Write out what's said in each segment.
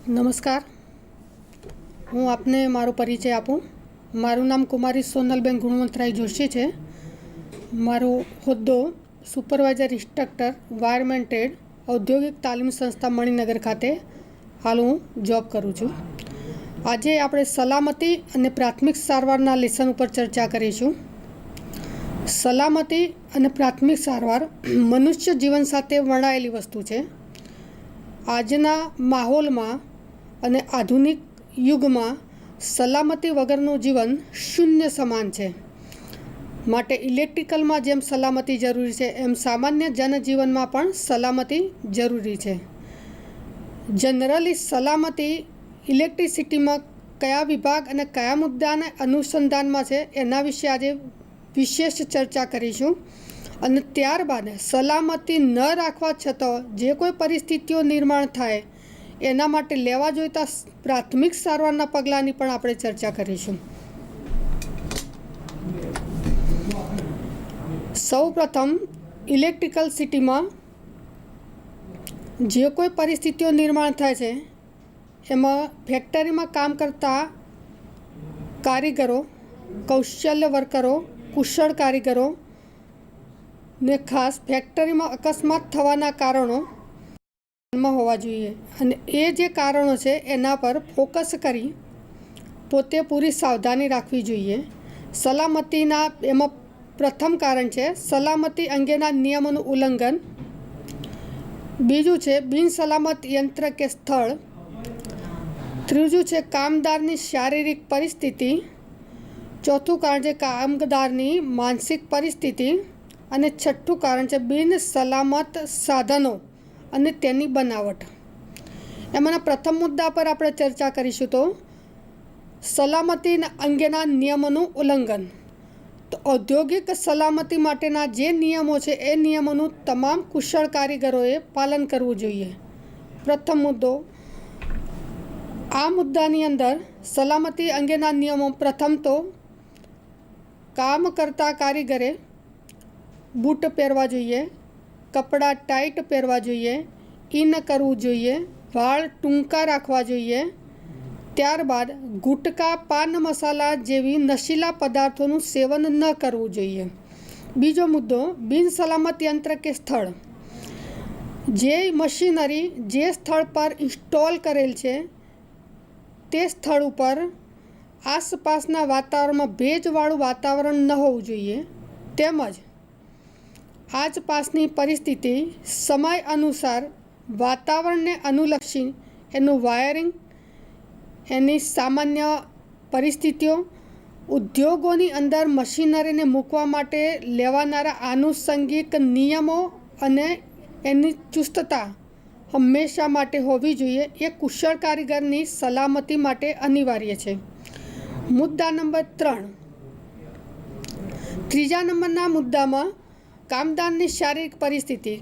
નમસ્કાર, હું આપને મારો પરિચય આપું. મારું નામ કુમારી સોનલબેન ગુણવંતરાય જોશી છે. મારો હોદ્દો સુપરવાઇઝર ઇન્સ્ટ્રક્ટર વાયરમેન ટ્રેડ ઔદ્યોગિક તાલીમ સંસ્થા મણિનગર ખાતે હાલ હું જોબ કરું છું. આજે આપણે સલામતી અને પ્રાથમિક સારવારના લેસન ઉપર ચર્ચા કરીશું. સલામતી અને પ્રાથમિક સારવાર મનુષ્ય જીવન સાથે વણાયેલી વસ્તુ છે. આજના માહોલમાં અને આધુનિક યુગમાં સલામતી વગરનું જીવન શૂન્ય સમાન છે. માટે ઇલેક્ટ્રિકલમાં જેમ સલામતી જરૂરી છે, એમ સામાન્ય જનજીવનમાં પણ સલામતી જરૂરી છે. જનરલી સલામતી ઇલેક્ટ્રિસિટીમાં કયા વિભાગ અને કયા મુદ્દાના અનુસંધાનમાં છે એના વિશે આજે વિશેષ ચર્ચા કરીશું. અને ત્યારબાદ સલામતી ન રાખવા છતાં જે કોઈ પરિસ્થિતિઓ નિર્માણ થાય એના માટે લેવા જોઈતા પ્રાથમિક સારવારના પગલાંની પણ આપણે ચર્ચા કરીશું. સૌ પ્રથમ ઇલેક્ટ્રિકલ સિટીમાં જે કોઈ પરિસ્થિતિઓ નિર્માણ થાય છે એમાં ફેક્ટરીમાં કામ કરતા કારીગરો, કૌશલ્ય વર્કરો, કુશળ કારીગરો ને ખાસ ફેક્ટરીમાં અકસ્માત થવાના કારણો હોવા જોઈએ. અને એ જે કારણો છે એના પર ફોકસ કરી પોતે પૂરી સાવધાની રાખવી જોઈએ. સલામતીના એમાં પ્રથમ કારણ છે સલામતી અંગેના નિયમોનું ઉલ્લંઘન. બીજું છે બિનસલામત યંત્ર કે સ્થળ. ત્રીજું છે કામદારની શારીરિક પરિસ્થિતિ. ચોથું કારણ છે કામદારની માનસિક પરિસ્થિતિ. અને છઠ્ઠું કારણ છે બિનસલામત સાધનો અને તેની બનાવટ. એમાંના પ્રથમ મુદ્દા પર આપણે ચર્ચા કરીશું તો સલામતી અંગેના નિયમોનું ઉલ્લંઘન. તો ઔદ્યોગિક સલામતી માટેના જે નિયમો છે એ નિયમોનું તમામ કુશળ કારીગરોએ પાલન કરવું જોઈએ. પ્રથમ મુદ્દો, આ મુદ્દાની અંદર સલામતી અંગેના નિયમો. પ્રથમ તો કામ કરતા કારીગરે બૂટ પહેરવા જોઈએ, કપડાં ટાઈટ પહેરવા જોઈએ, ઇન કરવું જોઈએ, વાળ ટૂંકા રાખવા જોઈએ. ત્યારબાદ ગુટકા, પાન મસાલા જેવી નશીલા પદાર્થોનું સેવન ન કરવું જોઈએ. બીજો મુદ્દો, બિનસલામત યંત્ર કે સ્થળ. જે મશીનરી જે સ્થળ પર ઇન્સ્ટોલ કરેલ છે તે સ્થળ ઉપર આસપાસના વાતાવરણમાં ભેજવાળું વાતાવરણ ન હોવું જોઈએ. તેમજ આસપાસની પરિસ્થિતિ સમય અનુસાર વાતાવરણને અનુલક્ષી એનું વાયરિંગ, એની સામાન્ય પરિસ્થિતિઓ, ઉદ્યોગોની અંદર મશીનરીને મૂકવા માટે લેવાનારા આનુષંગિક નિયમો અને એની ચુસ્તતા હંમેશા માટે હોવી જોઈએ. એ કુશળ કારીગરની સલામતી માટે અનિવાર્ય છે. મુદ્દા નંબર 3. ત્રીજા નંબરના મુદ્દામાં કામદારની શારીરિક પરિસ્થિતિ.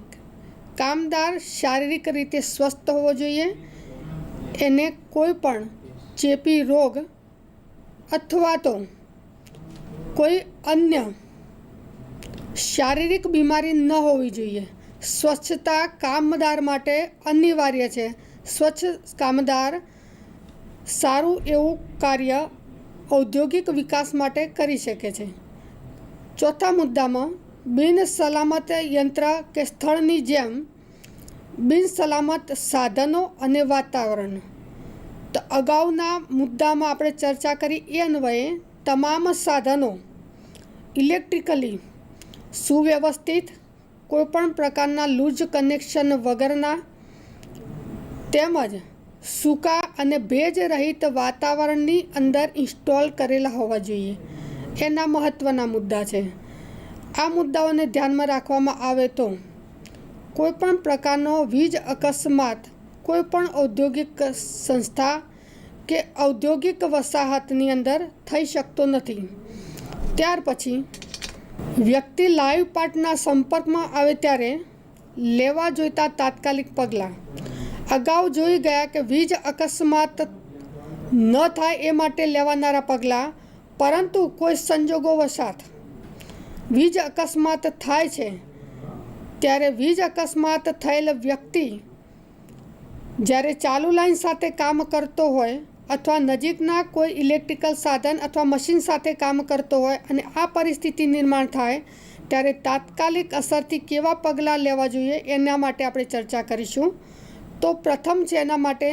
કામદાર શારીરિક રીતે સ્વસ્થ હોવો જોઈએ. એને કોઈ પણ ચેપી રોગ અથવા તો કોઈ અન્ય શારીરિક બીમારી ન હોવી જોઈએ. સ્વચ્છતા કામદાર માટે અનિવાર્ય છે. સ્વચ્છ કામદાર સારું એવું કાર્ય ઔદ્યોગિક વિકાસ માટે કરી શકે છે. ચોથા મુદ્દામાં બિનસલામત યંત્ર કે સ્થળની જેમ બિનસલામત સાધનો અને વાતાવરણ. તો અગાઉના મુદ્દામાં આપણે ચર્ચા કરી એ અન્વયે તમામ સાધનો ઇલેક્ટ્રિકલી સુવ્યવસ્થિત, કોઈપણ પ્રકારના લૂઝ કનેક્શન વગરના તેમજ સૂકા અને ભેજ રહિત વાતાવરણની અંદર ઇન્સ્ટોલ કરેલા હોવા જોઈએ. એના મહત્ત્વના મુદ્દા છે. આ મુદ્દાઓને ધ્યાનમાં રાખવામાં આવે તો કોઈપણ પ્રકારનો વીજ અકસ્માત કોઈપણ ઔદ્યોગિક સંસ્થા કે ઔદ્યોગિક વસાહતની અંદર થઈ શકતો નથી. ત્યાર પછી વ્યક્તિ લાઈવ પાર્ટના સંપર્કમાં આવે ત્યારે લેવા જોઈતા તાત્કાલિક પગલાં. અગાઉ જોઈ ગયા કે વીજ અકસ્માત ન થાય એ માટે લેવાનારા પગલાં, પરંતુ કોઈ સંજોગોવશાત વીજ અકસ્માત થાય છે ત્યારે વીજ અકસ્માત થયેલ વ્યક્તિ જ્યારે ચાલુ લાઈન સાથે કામ કરતો હોય અથવા નજીકના કોઈ ઇલેક્ટ્રિકલ સાધન અથવા મશીન સાથે કામ કરતો હોય અને આ પરિસ્થિતિ નિર્માણ થાય ત્યારે તાત્કાલિક અસરથી કેવા પગલાં લેવા જોઈએ એના માટે આપણે ચર્ચા કરીશું. તો પ્રથમ છે એના માટે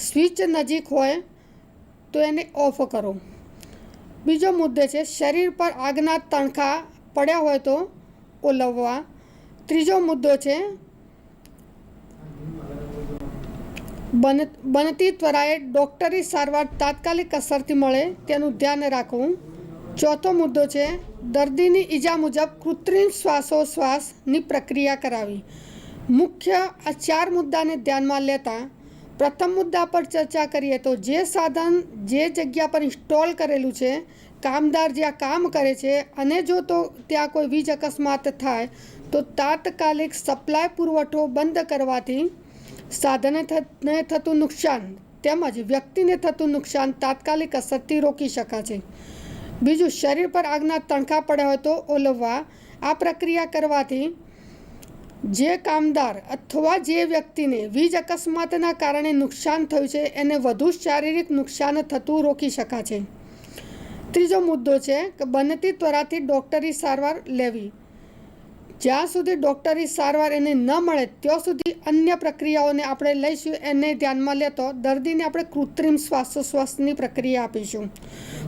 સ્વિચ નજીક હોય તો એને ઓફ કરો. બીજો મુદ્દો છે શરીર પર આગના તણખા પડ્યા હોય તો ઓલવવા. ત્રીજો મુદ્દો છે બનતી ત્વરાએ ડૉક્ટરી સારવાર તાત્કાલિક અસરથી મળે તેનું ધ્યાન રાખવું. ચોથો મુદ્દો છે દર્દીની ઈજા મુજબ કૃત્રિમ શ્વાસોશ્વાસની પ્રક્રિયા કરાવી. મુખ્ય આ 4 મુદ્દાને ધ્યાનમાં લેતા પ્રથમ મુદ્દા પર ચર્ચા કરીએ તો જે સાધન જે જગ્યા પર ઇન્સ્ટોલ કરેલું છે, કામદાર જ્યાં કામ કરે છે અને જો તો ત્યાં કોઈ વીજ અકસ્માત થાય તો તાત્કાલિક સપ્લાય પુરવઠો બંધ કરવાથી સાધનને થતું નુકસાન તેમજ વ્યક્તિને થતું નુકસાન તાત્કાલિક અસરથી રોકી શકાશે. બીજું, શરીર પર આગના તણખા પડ્યા હોય તો ઓલવવા. આ પ્રક્રિયા કરવાથી જે કામદાર અથવા જે વ્યક્તિને વીજ અકસ્માતના કારણે નુકસાન થયું છે એને વધુ શારીરિક નુકસાન થતું રોકી શકાશે. ત્રીજો મુદ્દો છે કે બનતી ત્વરાથી ડૉક્ટરી સારવાર લેવી. જ્યાં સુધી ડૉક્ટરી સારવાર એને ન મળે ત્યાં સુધી અન્ય પ્રક્રિયાઓને આપણે લઈશું. એને ધ્યાનમાં લેતો દર્દીને આપણે કૃત્રિમ શ્વાસોશ્વાસની પ્રક્રિયા આપીશું.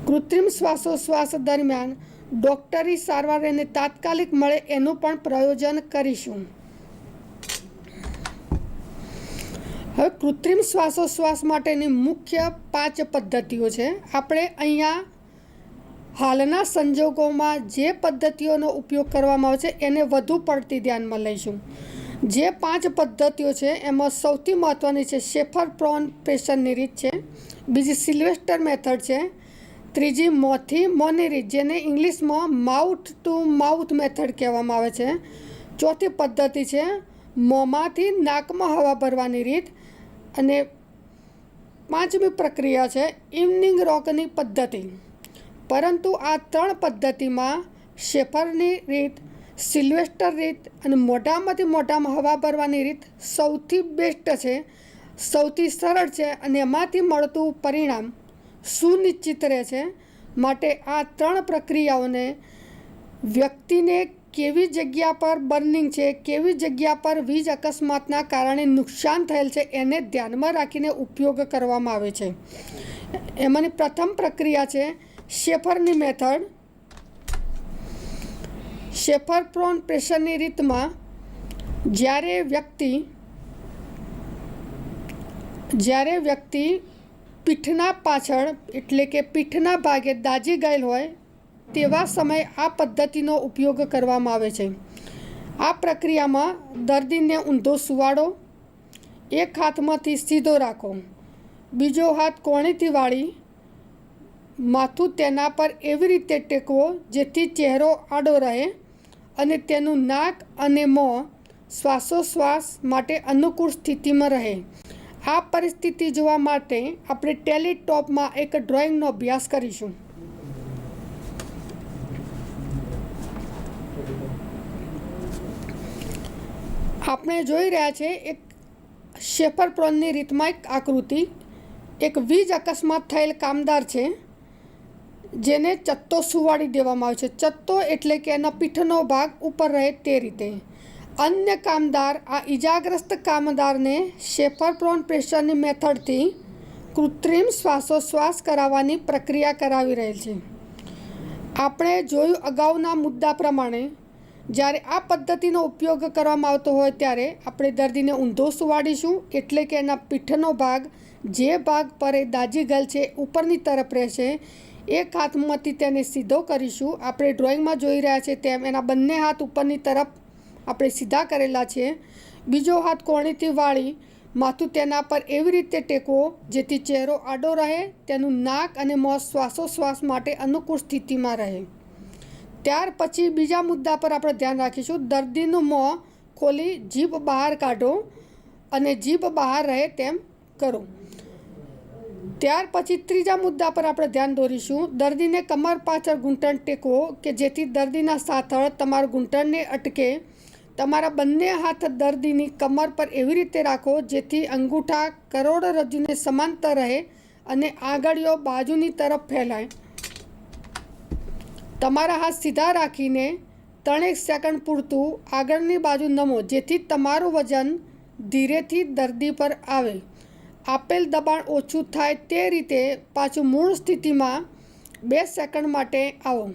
કૃત્રિમ શ્વાસોશ્વાસ દરમિયાન ડૉક્ટરી સારવાર એને તાત્કાલિક મળે એનું પણ પ્રયોજન કરીશું. હવે કૃત્રિમ શ્વાસોશ્વાસ માટેની મુખ્ય 5 પદ્ધતિઓ છે. આપણે અહીંયા હાલના સંજોગોમાં જે પદ્ધતિઓનો ઉપયોગ કરવામાં આવે છે એને વધુ પડતી ધ્યાનમાં લઈશું. જે 5 પદ્ધતિઓ છે એમાં સૌથી મહત્ત્વની છે શેફર પ્રોન પ્રેશરની રીત છે. બીજી સિલ્વેસ્ટર મેથડ છે. ત્રીજી મોંથી મોંની રીત જેને ઇંગ્લિશમાં માઉથ ટુ માઉથ મેથડ કહેવામાં આવે છે. ચોથી પદ્ધતિ છે મોંમાંથી નાકમાં હવા ભરવાની રીત. અને 5મી પ્રક્રિયા છે ઇવનિંગ રોકની પદ્ધતિ. પરંતુ આ 3 પદ્ધતિમાં શેફરની રીત, સિલ્વેસ્ટર રીત અને મોઢામાં હવા ભરવાની રીત સૌથી બેસ્ટ છે, સૌથી સરળ છે અને એમાંથી મળતું પરિણામ સુનિશ્ચિત રહે છે. માટે આ 3 પ્રક્રિયાઓને વ્યક્તિને કેવી જગ્યા પર બર્નિંગ છે, કેવી જગ્યા પર વીજ અકસ્માતના કારણે નુકસાન થયેલ છે એને ધ્યાનમાં રાખીને ઉપયોગ કરવામાં આવે છે. એમાંની પ્રથમ પ્રક્રિયા છે શેફરની મેથડ. શેફર પ્રોન પ્રેશરની રીતમાં જ્યારે વ્યક્તિ પીઠના પાછળ એટલે કે પીઠના ભાગે દાઝી ગયેલ હોય તેવા સમયે આ પદ્ધતિનો ઉપયોગ કરવામાં આવે છે. આ પ્રક્રિયામાં દર્દીને ઊંધો સુવાડો, એક હાથમાંથી સીધો રાખો, બીજો હાથ કોણીથી વાળી માથું તેના પર એવી રીતે ટેકવો જેથી ચહેરો આડો રહે અને તેનું નાક અને મોં શ્વાસોશ્વાસ માટે અનુકૂળ સ્થિતિમાં રહે. આ પરિસ્થિતિ જોવા માટે આપણે ટેલિટોપમાં એક ડ્રોઈંગનો અભ્યાસ કરીશું. આપણે જોઈ રહ્યા છે એક શેફર પ્રોનની રીતમાં એક આકૃતિ. એક વીજ અકસ્માત થયેલ કામદાર છે જેને ચત્તો સુવાડી દેવામાં આવે છે. ચત્તો એટલે કે એના પીઠનો ભાગ ઉપર રહે તે રીતે. અન્ય કામદાર આ ઈજાગ્રસ્ત કામદારને શેફર પ્રોન પ્રેશરની મેથડથી કૃત્રિમ શ્વાસોશ્વાસ કરાવવાની પ્રક્રિયા કરાવી રહેલ છે. આપણે જોયું અગાઉના મુદ્દા પ્રમાણે જ્યારે આ પદ્ધતિનો ઉપયોગ કરવામાં આવતો હોય ત્યારે આપણે દર્દીને ઊંધો સુવાડીશું એટલે કે એના પીઠનો ભાગ જે ભાગ પર એ દાઝી ગયેલ છે ઉપરની તરફ રહેશે. એક હાથમાંથી તેને સીધો કરીશું. આપણે ડ્રોઈંગમાં જોઈ રહ્યા છે તેમ એના બંને હાથ ઉપરની તરફ આપણે સીધા કરેલા છે. બીજો હાથ કોણીથી વાળી માથું તેના પર એવી રીતે ટેકવો જેથી ચહેરો આડો રહે, તેનું નાક અને મોં શ્વાસોશ્વાસ માટે અનુકૂળ સ્થિતિમાં રહે. ત્યાર પછી બીજા મુદ્દા પર આપણે ધ્યાન રાખીશું. દર્દીનું મોં ખોલી જીભ બહાર કાઢો અને જીભ બહાર રહે તેમ કરો. ત્યાર પછી ત્રીજા મુદ્દા પર આપણે ધ્યાન દોરીશું. દર્દીને કમર પાછળ ઘૂંટણ ટેકવો કે જેથી દર્દીના સાથળ તમારા ઘૂંટણને અટકે તમારા બંને હાથ દર્દીની કમર પર એવી રીતે રાખો જેથી અંગૂઠા કરોડરજ્જુને સમાંતર રહે અને આંગળીઓ બાજુની તરફ ફેલાય. તમારા હાથ સીધા રાખીને 3 સેકન્ડ પૂરતું આગળની બાજુ નમો જેથી તમારું વજન ધીરેથી દર્દી પર આવે. આપેલ દબાણ ઓછું થાય તે રીતે પાછું મૂળ સ્થિતિમાં 2 સેકન્ડ માટે આવો.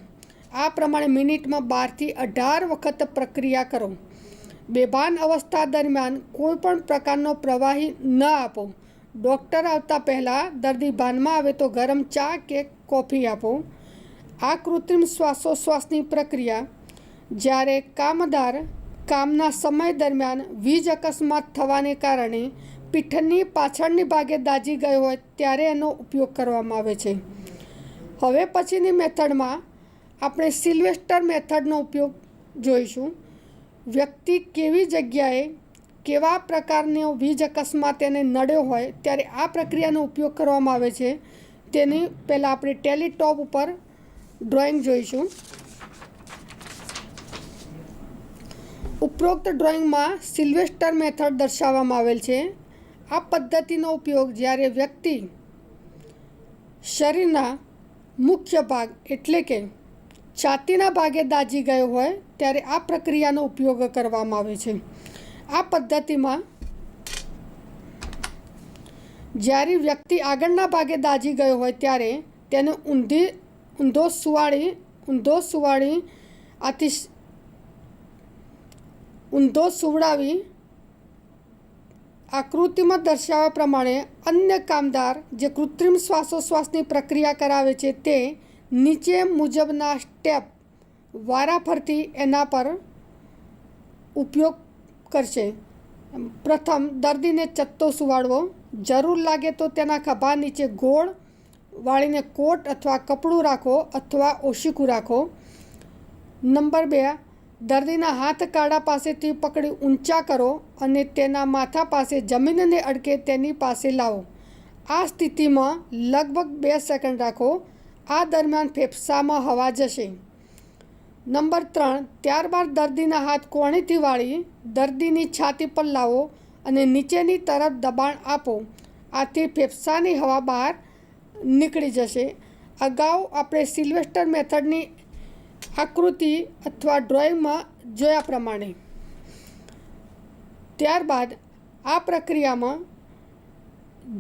આ પ્રમાણે મિનિટમાં 12 થી 18 વખત પ્રક્રિયા કરો. બેભાન અવસ્થા દરમિયાન કોઈપણ પ્રકારનો પ્રવાહી ન આપો. ડૉક્ટર આવતા પહેલાં દર્દી ભાનમાં આવે તો ગરમ ચા કે કોફી આપો. આ કૃત્રિમ શ્વાસોશ્વાસની પ્રક્રિયા જ્યારે કામદાર કામના સમય દરમિયાન વીજ અકસ્માત થવાને કારણે પીઠની પાછળની ભાગે દાઝી ગયો હોય ત્યારે એનો ઉપયોગ કરવામાં આવે છે. હવે પછીની મેથડમાં આપણે સિલ્વેસ્ટર મેથડનો ઉપયોગ જોઈશું. વ્યક્તિ કેવી જગ્યાએ કેવા પ્રકારનો વીજ અકસ્માત એને નડ્યો હોય ત્યારે આ પ્રક્રિયાનો ઉપયોગ કરવામાં આવે છે તેની પહેલાં આપણે ટેલીટોપ ઉપર ડ્રોઈંગ જોઈશું. ઉપરોક્ત ડ્રોઈંગમાં સિલ્વેસ્ટર મેથડ દર્શાવવામાં આવેલ છે. આ પદ્ધતિનો ઉપયોગ જ્યારે વ્યક્તિ શરીરના મુખ્ય ભાગ એટલે કે છાતીના ભાગે દાઝી ગયો હોય ત્યારે આ પ્રક્રિયાનો ઉપયોગ કરવામાં આવે છે. આ પદ્ધતિમાં જ્યારે વ્યક્તિ આગળના ભાગે દાઝી ગયો હોય ત્યારે તેને ઊંધો સુવડાવી આકૃતિમાં દર્શાવ્યા પ્રમાણે અન્ય કામદાર જે કૃત્રિમ શ્વાસોશ્વાસની પ્રક્રિયા કરાવે છે તે નીચે મુજબના સ્ટેપ વારાફરતી એના પર ઉપયોગ કરશે. પ્રથમ, દર્દીને ચત્તો સુવાડવો. જરૂર લાગે તો તેના ખભા નીચે ગોળ વાળીને કોટ અથવા કપડું રાખો અથવા ઓશીકું રાખો. નંબર 2, દર્દીના હાથ કાડા પાસેથી પકડી ઊંચા કરો અને તેના માથા પાસે જમીનને અડકે તેની પાસે લાવો. આ સ્થિતિમાં લગભગ 2 સેકન્ડ રાખો. આ દરમિયાન ફેફસામાં હવા જશે. નંબર 3, ત્યારબાદ દર્દીના હાથ કોણીથી વાળી દર્દીની છાતી પર લાવો અને નીચેની તરફ દબાણ આપો. આથી ફેફસાની હવા બહાર નીકળી જશે. અગાઉ આપણે સિલ્વેસ્ટર મેથડની આકૃતિ અથવા ડ્રોઈંગમાં જોયા પ્રમાણે. ત્યારબાદ આ પ્રક્રિયામાં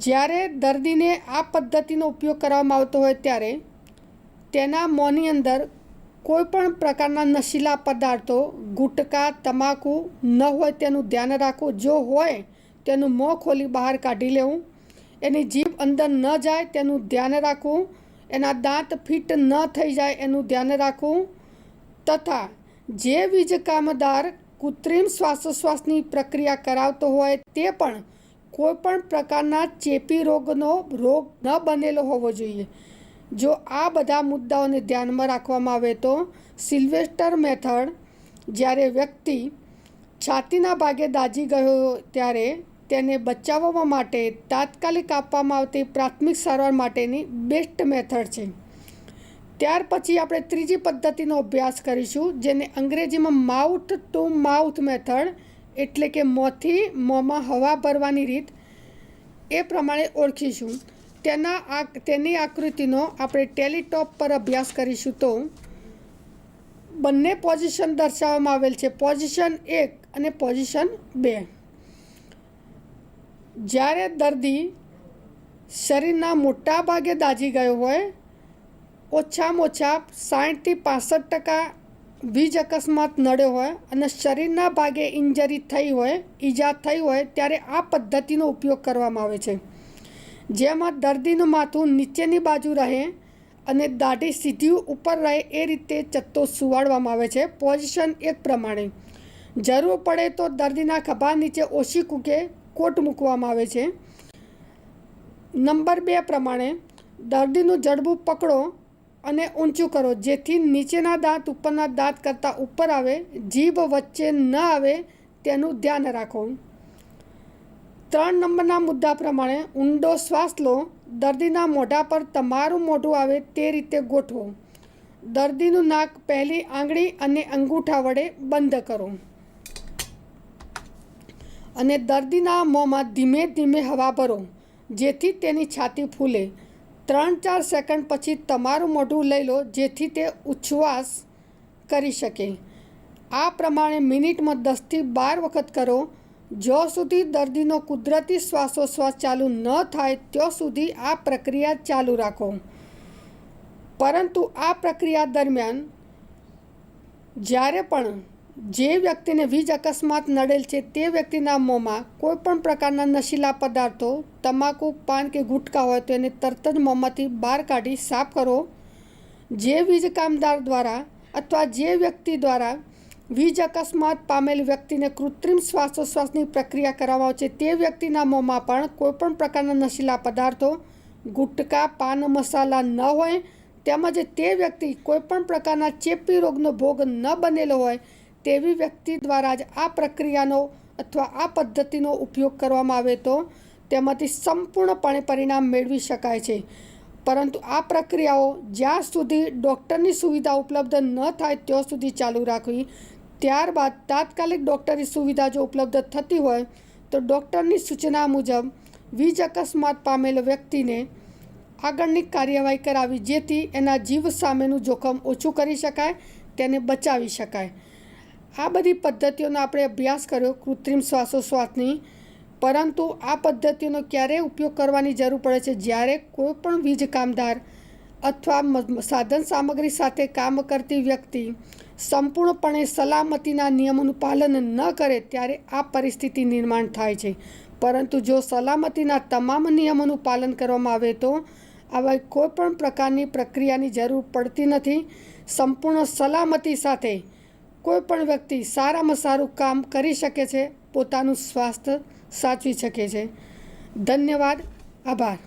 જ્યારે દર્દીને આ પદ્ધતિનો ઉપયોગ કરવામાં આવતો હોય ત્યારે તેના મોંની અંદર કોઈપણ પ્રકારના નશીલા પદાર્થો, ગુટકા, તમાકુ ન હોય તેનું ધ્યાન રાખવું. જો હોય તેનું મોં ખોલી બહાર કાઢી લેવું. એની જીભ અંદર ન જાય તેનું ધ્યાન રાખવું. એના દાંત ફિટ ન થઈ જાય એનું ધ્યાન રાખવું. તથા જે વીજ કામદાર કૃત્રિમ શ્વાસોશ્વાસની પ્રક્રિયા કરાવતો હોય તે પણ કોઈપણ પ્રકારના ચેપી રોગનો રોગ ન બનેલો હોવો જોઈએ. જો આ બધા મુદ્દાઓને ધ્યાનમાં રાખવામાં આવે તો સિલ્વેસ્ટર મેથડ જ્યારે વ્યક્તિ છાતીના ભાગે દાઝી ગયો ત્યારે તેને બચાવવા માટે તાત્કાલિક આપવામાં આવતી પ્રાથમિક સારવાર માટેની બેસ્ટ મેથડ છે. ત્યાર પછી આપણે ત્રીજી પદ્ધતિનો અભ્યાસ કરીશું જેને અંગ્રેજીમાં માઉથ ટુ માઉથ મેથડ એટલે કે મોંથી મોંમાં હવા ભરવાની રીત એ પ્રમાણે ઓળખીશું. તેની આકૃતિનો આપણે ટેલીટોપ પર અભ્યાસ કરીશું. તો બંને પોઝિશન દર્શાવવામાં આવેલ છે, પોઝિશન 1 અને પોઝિશન 2. જ્યારે દર્દી શરીરના મોટા ભાગે દાઝી ગયો હોય, ઓછામાં ઓછા 60 થી 65% વીજ અકસ્માત નડ્યો હોય અને શરીરના ભાગે ઈજા થઈ હોય ત્યારે આ પદ્ધતિનો ઉપયોગ કરવામાં આવે છે. જેમાં દર્દીનું માથું નીચેની બાજુ રહે અને દાઢી સીધી ઉપર રહે એ રીતે ચત્તો સુવાડવામાં આવે છે. પોઝિશન 1 પ્રમાણે જરૂર પડે તો દર્દીના ખભા નીચે ઓશીકું કે કોટ મૂકવામાં આવે છે. નંબર 2 પ્રમાણે દર્દીનું જડબું પકડો અને ઊંચું કરો જેથી નીચેના દાંત ઉપરના દાંત કરતાં ઉપર આવે, જીભ વચ્ચે ન આવે તેનું ધ્યાન રાખો. 3 નંબરના મુદ્દા પ્રમાણે ઊંડો શ્વાસ લો. દર્દીના મોઢા પર તમારું મોઢું આવે તે રીતે ગોઠવો. દર્દીનું નાક પહેલી આંગળી અને અંગૂઠા વડે બંધ કરો. અને દર્દીના મોંમાં ધીમે ધીમે હવા ભરો જેથી તેની છાતી ફૂલે. 3-4 સેકન્ડ પછી તમારું મોઢું લઈ લો જેથી તે ઉચ્છ્વાસ કરી શકે. આ પ્રમાણે મિનિટમાં 10થી 12 વખત કરો. જો સુધી દર્દીનો કુદરતી શ્વાસોશ્વાસ ચાલુ ન થાય ત્યાં સુધી આ પ્રક્રિયા ચાલુ રાખો. પરંતુ આ પ્રક્રિયા દરમિયાન જ્યારે પણ જે વ્યક્તિને વીજ અકસ્માત નડેલ છે તે વ્યક્તિના મોંમાં કોઈપણ પ્રકારના નશીલા પદાર્થો, તમાકુ, પાન કે ગુટકા હોય તો એને તરત જ મોંમાંથી બહાર કાઢી સાફ કરો. જે વીજ કામદાર દ્વારા અથવા જે વ્યક્તિ દ્વારા વીજ અકસ્માત પામેલ વ્યક્તિને કૃત્રિમ શ્વાસોશ્વાસની પ્રક્રિયા કરવામાં આવે છે તે વ્યક્તિના મોંમાં પણ કોઈપણ પ્રકારના નશીલા પદાર્થો, ગુટકા, પાન મસાલા ન હોય તેમજ તે વ્યક્તિ કોઈપણ પ્રકારના ચેપી રોગનો ભોગ ન બનેલો હોય તેવી વ્યક્તિ દ્વારા જ આ પ્રક્રિયાનો અથવા આ પદ્ધતિનો ઉપયોગ કરવામાં આવે તો તેમાંથી સંપૂર્ણપણે પરિણામ મેળવી શકાય છે. પરંતુ આ પ્રક્રિયાઓ જ્યાં સુધી ડૉક્ટરની સુવિધા ઉપલબ્ધ ન થાય ત્યાં સુધી ચાલુ રાખવી. ત્યારબાદ તાત્કાલિક ડૉક્ટરી સુવિધા જો ઉપલબ્ધ થતી હોય તો ડૉક્ટરની સૂચના મુજબ વીજ અકસ્માત પામેલ વ્યક્તિને આગળની કાર્યવાહી કરાવી જેથી એના જીવ સામેનું જોખમ ઓછું કરી શકાય, તેને બચાવી શકાય. આ બધી પદ્ધતિઓનો આપણે અભ્યાસ કર્યો કૃત્રિમ શ્વાસોશ્વાસની. પરંતુ આ પદ્ધતિઓનો ક્યારે ઉપયોગ કરવાની જરૂર પડે છે જ્યારે કોઈ પણ વીજ કામદાર અથવા સાધન સામગ્રી સાથે કામ કરતી વ્યક્તિ સંપૂર્ણપણે સલામતીના નિયમોનું પાલન ન કરે ત્યારે આ પરિસ્થિતિ નિર્માણ થાય છે. પરંતુ જો સલામતીના તમામ નિયમોનું પાલન કરવામાં આવે તો આવા કોઈપણ પ્રકારની પ્રક્રિયાની જરૂર પડતી નથી. સંપૂર્ણ સલામતી સાથે કોઈપણ વ્યક્તિ સારામાં સારું કામ કરી શકે છે, પોતાનું સ્વાસ્થ્ય સાચવી શકે છે. ધન્યવાદ. આભાર.